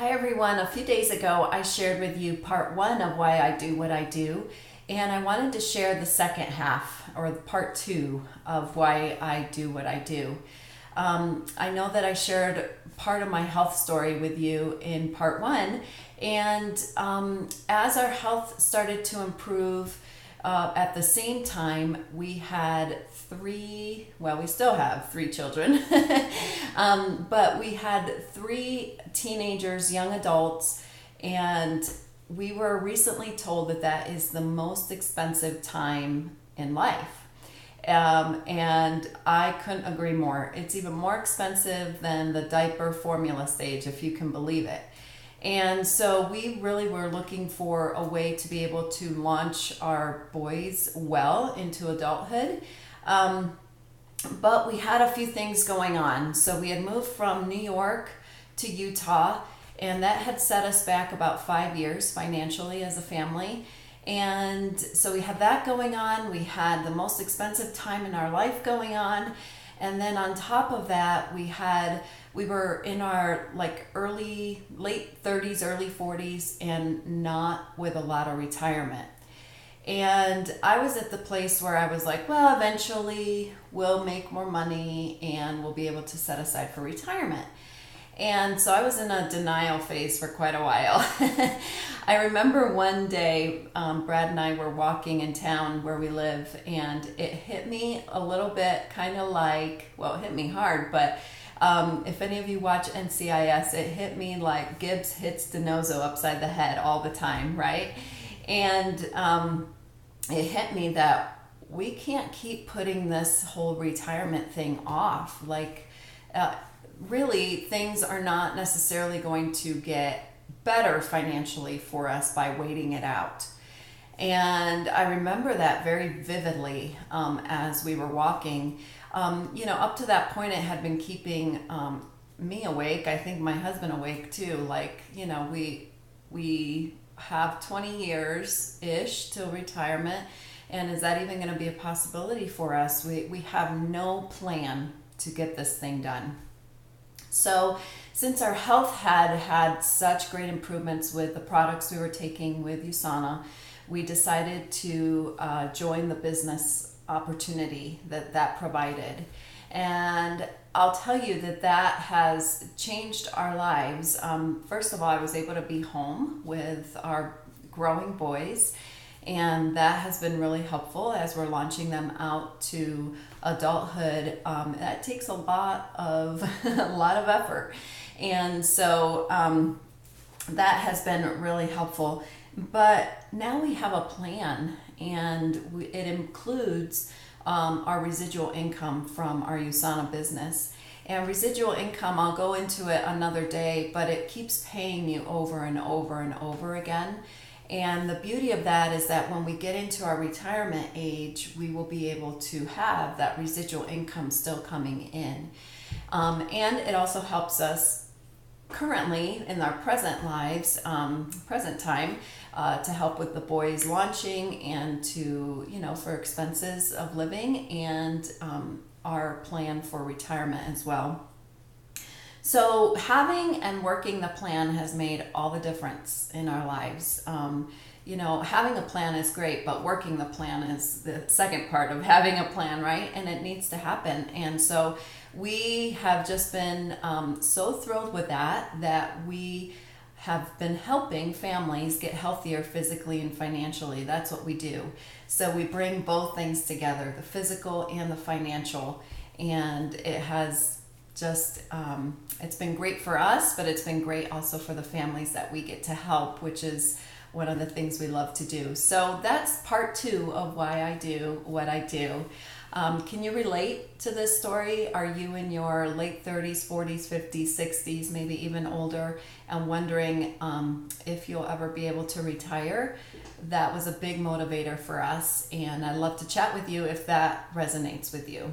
Hi everyone. A few days ago, I shared with you part one of why I do what I do, and I wanted to share the second half or part two of why I do what I do. I know that I shared part of my health story with you in part one, and as our health started to improve, at the same time, we had we still have three children, but we had three teenagers, young adults, and we were recently told that that is the most expensive time in life. And I couldn't agree more. It's even more expensive than the diaper formula stage, if you can believe it. And so we really were looking for a way to be able to launch our boys well into adulthood. But we had a few things going on. So we had moved from New York to Utah, and that had set us back about 5 years financially as a family. And so we had that going on. We had the most expensive time in our life going on. And then on top of that, we were in our late 30s, early 40s, and not with a lot of retirement. And I was at the place where I was like, well, eventually we'll make more money and we'll be able to set aside for retirement. And so I was in a denial phase for quite a while. I remember one day, Brad and I were walking in town where we live, and it hit me a little bit it hit me hard, but if any of you watch NCIS, it hit me like Gibbs hits DiNozzo upside the head all the time, right? And it hit me that we can't keep putting this whole retirement thing off. Really, things are not necessarily going to get better financially for us by waiting it out. And I remember that very vividly as we were walking. Up to that point, it had been keeping me awake. I think my husband awake too. We have 20 years-ish till retirement. And is that even going to be a possibility for us? We have no plan to get this thing done. So since our health had such great improvements with the products we were taking with USANA, we decided to join the business opportunity that provided. And I'll tell you that has changed our lives. First of all, I was able to be home with our growing boys, and that has been really helpful as we're launching them out to adulthood. That takes a lot of effort, and so that has been really helpful. But now we have a plan, and it includes our residual income from our USANA business. And residual income, I'll go into it another day, but it keeps paying you over and over and over again. And the beauty of that is that when we get into our retirement age, we will be able to have that residual income still coming in. And it also helps us currently in our present lives, present time, to help with the boys launching and for expenses of living and our plan for retirement as well. So having and working the plan has made all the difference in our lives. Having a plan is great, but working the plan is the second part of having a plan, right? And it needs to happen. And so we have just been so thrilled with that we have been helping families get healthier physically and financially. That's what we do. So we bring both things together, the physical and the financial. And it has it's been great for us, but it's been great also for the families that we get to help, which is one of the things we love to do. So that's part two of why I do what I do. Can you relate to this story? Are you in your late 30s, 40s, 50s, 60s, maybe even older, and wondering if you'll ever be able to retire? That was a big motivator for us, and I'd love to chat with you if that resonates with you.